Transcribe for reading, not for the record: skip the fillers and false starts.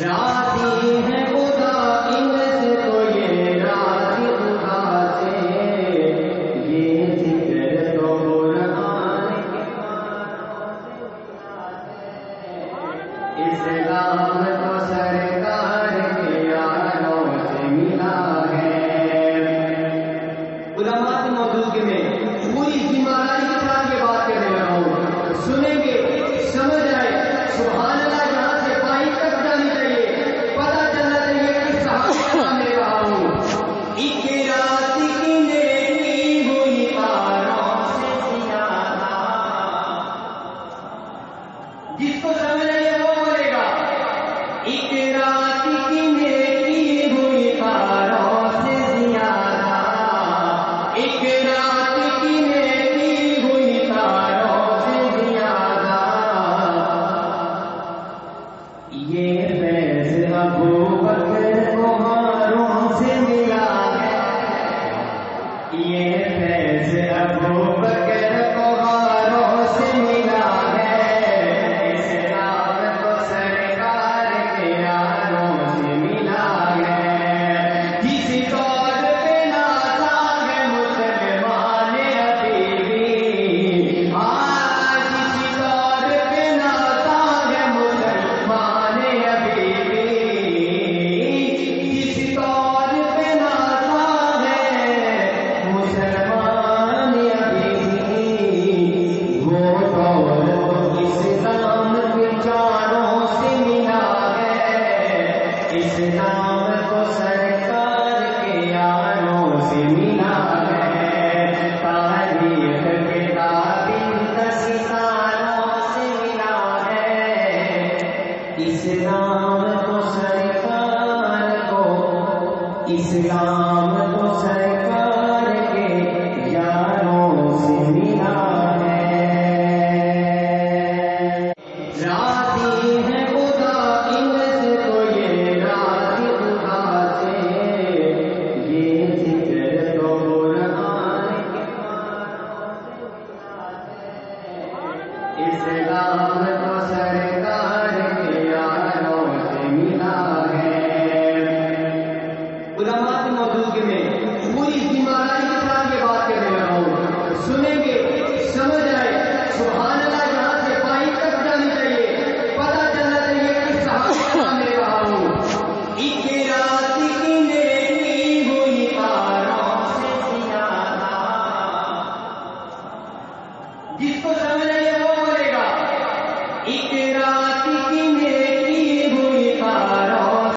راضی ہے خدا ان سے تو یہ راضی خدا سے، یہ ذکر تو قرآن کے اسلام تو سرکار کے یاروں سے ملا ہے۔ علماء کی موجودگی میں پوری ذمہ داری کے ساتھ یہ بات کرنے لگا ہوں، سنیں گے سمجھ آئے، سبحان اللہ جہاں سے پائی تک جانی چاہیے، پتہ چلنا چاہیے کہ صحابہ میں رہا ہوں۔ ایک رات کی نیکی ہوئی تاروں سے زیادہ، جس کو سمجھ آئے وہ بولے گا۔ ایک رات کی نیکی ہوئی تاروں سے زیادہ، ایک رات کی نیکی ہوئی تاروں سے زیادہ، یہ فیض ابو بکر کو ہاروں سے ملا ہے، یہ فیض ابو بکر کو ہاروں سے ملا ہے، اسلام کو سرکار کے یاروں سے ملا ہے۔ جس طور پہ ناتا ہے مسلمان ابھی بھی، جس طور پہ ناتا ہے مسلمان ابھی بھی، جس طور پہ ناتا ہے مسلمان ابھی بھی، وہ دور تو اسلام کے چاروں سے ملا ہے، اسلام کو سرکار کے یاروں سے ملا ہے، تاریخ کے تابع ستاروں سے ملا ہے، اسلام کو سرکار کو، اسلام کو سرکار